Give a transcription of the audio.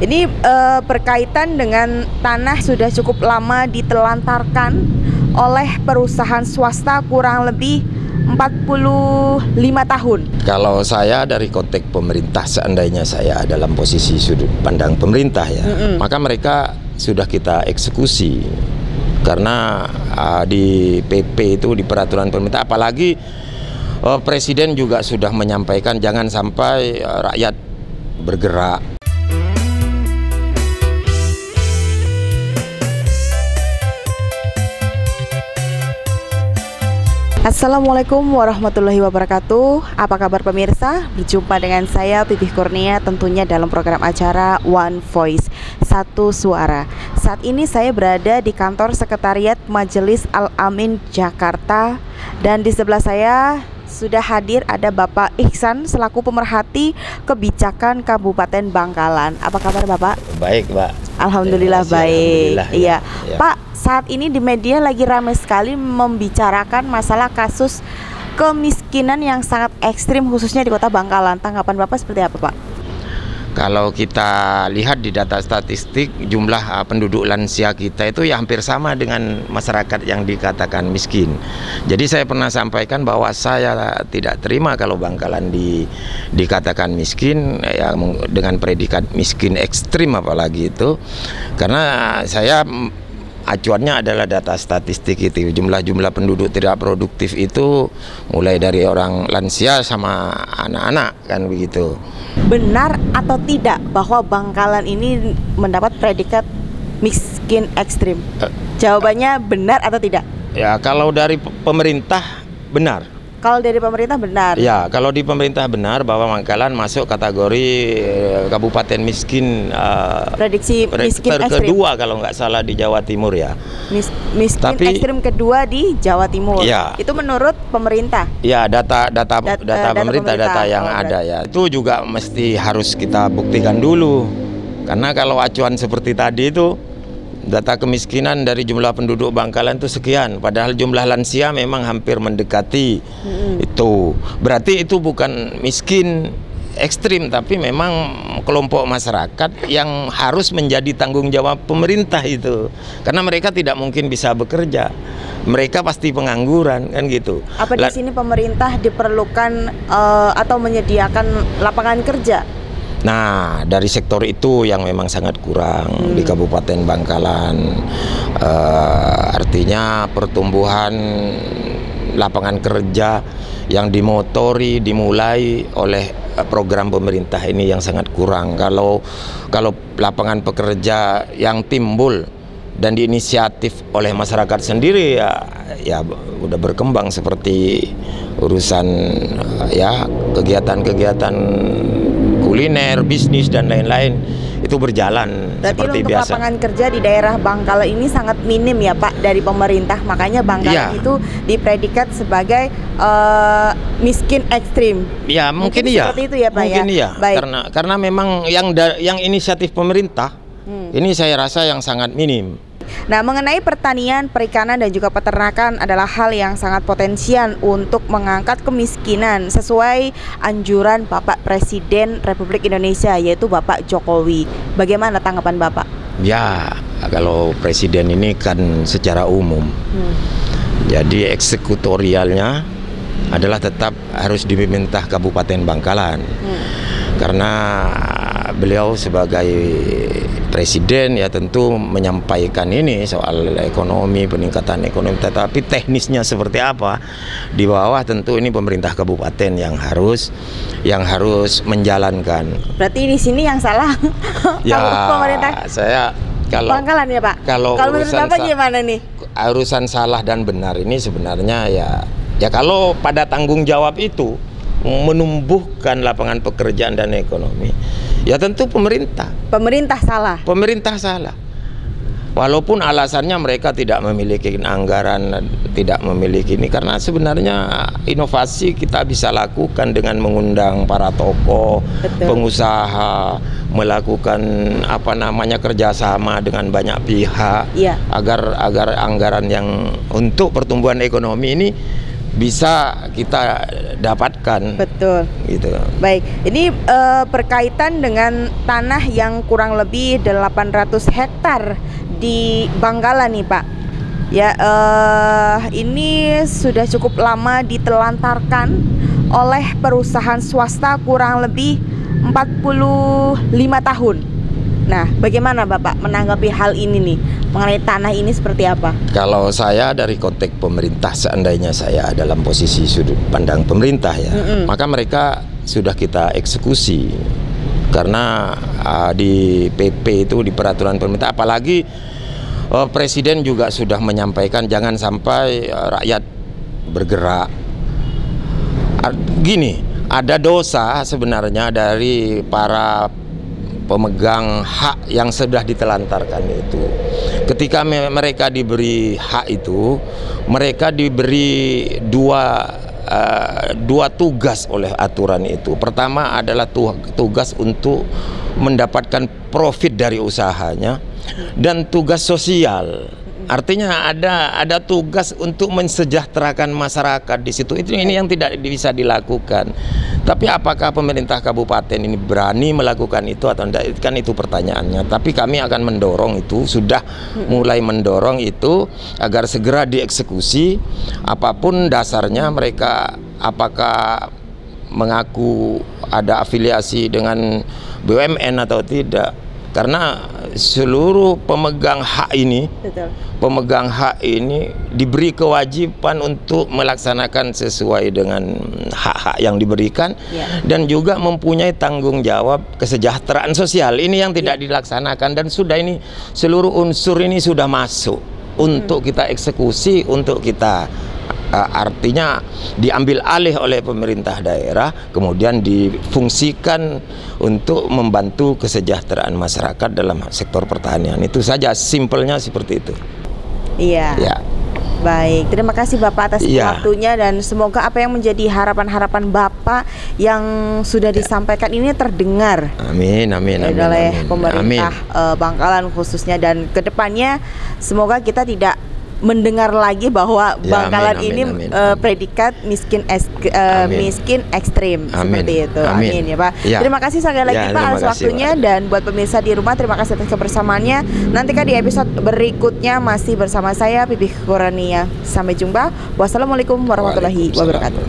Ini berkaitan dengan tanah sudah cukup lama ditelantarkan oleh perusahaan swasta kurang lebih 45 tahun. Kalau saya dari konteks pemerintah, seandainya saya dalam posisi sudut pandang pemerintah ya, maka mereka sudah kita eksekusi. Karena di PP itu, di peraturan pemerintah, apalagi Presiden juga sudah menyampaikan jangan sampai rakyat bergerak. Assalamualaikum warahmatullahi wabarakatuh. Apa kabar pemirsa? Berjumpa dengan saya Pipih Kurnia, tentunya dalam program acara One Voice, Satu Suara. Saat ini saya berada di kantor sekretariat Majelis Al-Amin Jakarta, dan di sebelah saya sudah hadir ada Bapak Ihsan selaku pemerhati kebijakan Kabupaten Bangkalan. Apa kabar Bapak? Baik, Pak. Alhamdulillah baik. Alhamdulillah, iya. Ya. Pak, saat ini di media lagi ramai sekali membicarakan masalah kasus kemiskinan yang sangat ekstrim khususnya di Kota Bangkalan. Tanggapan Bapak seperti apa, Pak? Kalau kita lihat di data statistik, jumlah penduduk lansia kita itu ya hampir sama dengan masyarakat yang dikatakan miskin. Jadi saya pernah sampaikan bahwa saya tidak terima kalau Bangkalan dikatakan miskin, ya, dengan predikat miskin ekstrim apalagi itu. Karena saya acuannya adalah data statistik itu, jumlah penduduk tidak produktif itu mulai dari orang lansia sama anak-anak, kan begitu. Benar atau tidak bahwa Bangkalan ini mendapat predikat miskin ekstrim? Jawabannya benar atau tidak? Ya, kalau dari pemerintah benar. Kalau dari pemerintah benar. Ya, kalau di pemerintah benar bahwa Bangkalan masuk kategori kabupaten miskin, prediksi miskin ekstrim kedua kalau nggak salah di Jawa Timur ya. Miskin ekstrim kedua di Jawa Timur. Ya. Itu menurut pemerintah. Ya, data pemerintah, data yang ada ya. Itu juga mesti harus kita buktikan dulu. Karena kalau acuan seperti tadi itu, data kemiskinan dari jumlah penduduk Bangkalan itu sekian, padahal jumlah lansia memang hampir mendekati itu. Berarti itu bukan miskin ekstrim, tapi memang kelompok masyarakat yang harus menjadi tanggung jawab pemerintah itu. Karena mereka tidak mungkin bisa bekerja, mereka pasti pengangguran, kan gitu. Apa di sini pemerintah diperlukan atau menyediakan lapangan kerja? Nah, dari sektor itu yang memang sangat kurang di Kabupaten Bangkalan. Artinya pertumbuhan lapangan kerja yang dimulai oleh program pemerintah ini yang sangat kurang. Kalau lapangan pekerja yang timbul dan diinisiatif oleh masyarakat sendiri ya udah berkembang seperti urusan ya kegiatan-kegiatan kuliner, bisnis dan lain-lain itu berjalan. Berarti seperti untuk biasa. Lapangan kerja di daerah Bangkalan ini sangat minim ya Pak dari pemerintah, makanya Bangkalan itu dipredikat sebagai miskin ekstrim. Ya mungkin iya. Seperti itu ya Pak. Mungkin ya. iya. Baik. Karena memang yang inisiatif pemerintah ini saya rasa yang sangat minim. Nah, mengenai pertanian, perikanan, dan juga peternakan adalah hal yang sangat potensial untuk mengangkat kemiskinan sesuai anjuran Bapak Presiden Republik Indonesia, yaitu Bapak Jokowi. Bagaimana tanggapan Bapak? Ya, kalau Presiden ini kan secara umum. Jadi eksekutorialnya adalah tetap harus dipimpin Kabupaten Bangkalan. Karena beliau sebagai presiden ya tentu menyampaikan ini soal ekonomi, peningkatan ekonomi, tetapi teknisnya seperti apa di bawah tentu ini pemerintah kabupaten yang harus menjalankan. Berarti di sini yang salah ya, pemerintah kalau Bangkalan ya Pak? Kalau menurut Bapak gimana nih? Urusan salah dan benar ini sebenarnya ya kalau pada tanggung jawab itu menumbuhkan lapangan pekerjaan dan ekonomi, ya tentu pemerintah salah. Pemerintah salah. Walaupun alasannya mereka tidak memiliki anggaran, tidak memiliki ini, karena sebenarnya inovasi kita bisa lakukan dengan mengundang para tokoh, pengusaha, melakukan kerjasama dengan banyak pihak, agar anggaran yang untuk pertumbuhan ekonomi ini bisa kita dapatkan. Betul. Gitu. Baik, ini berkaitan dengan tanah yang kurang lebih 800 hektar di Bangkalan nih Pak. Ya, ini sudah cukup lama ditelantarkan oleh perusahaan swasta kurang lebih 45 tahun. Nah, bagaimana Bapak menanggapi hal ini nih? Mengenai tanah ini seperti apa? Kalau saya dari konteks pemerintah, seandainya saya dalam posisi sudut pandang pemerintah ya, maka mereka sudah kita eksekusi. Karena di PP itu, di peraturan pemerintah, apalagi Presiden juga sudah menyampaikan jangan sampai rakyat bergerak. Gini, ada dosa sebenarnya dari para pemegang hak yang sudah ditelantarkan itu. Ketika mereka diberi hak itu, mereka diberi dua tugas oleh aturan itu. Pertama adalah tugas untuk mendapatkan profit dari usahanya, dan tugas sosial. Artinya ada tugas untuk mensejahterakan masyarakat di situ. Ini yang tidak bisa dilakukan. Tapi apakah pemerintah kabupaten ini berani melakukan itu atau tidak? Kan itu pertanyaannya. Tapi kami akan mendorong itu, sudah mulai mendorong itu agar segera dieksekusi. Apapun dasarnya mereka, apakah mengaku ada afiliasi dengan BUMN atau tidak. Karena seluruh pemegang hak ini, pemegang hak ini diberi kewajiban untuk melaksanakan sesuai dengan hak-hak yang diberikan, dan juga mempunyai tanggung jawab kesejahteraan sosial. Ini yang tidak dilaksanakan, dan sudah ini seluruh unsur ini sudah masuk untuk kita eksekusi, untuk kita artinya diambil alih oleh pemerintah daerah, kemudian difungsikan untuk membantu kesejahteraan masyarakat dalam sektor pertanian. Itu saja, simpelnya seperti itu. Iya. Ya. Baik, terima kasih Bapak atas waktunya, dan semoga apa yang menjadi harapan-harapan Bapak yang sudah disampaikan ini terdengar. Amin, amin, amin. Oleh pemerintah Bangkalan khususnya, dan kedepannya semoga kita tidak mendengar lagi bahwa Bangkalan ini predikat miskin ekstrim seperti itu. Amin ya Pak. Terima kasih sekali lagi Pak atas waktunya, dan buat pemirsa di rumah terima kasih atas kebersamaannya. Nantikan di episode berikutnya masih bersama saya Pipih Kurnia. Sampai jumpa. Wassalamualaikum warahmatullahi wabarakatuh.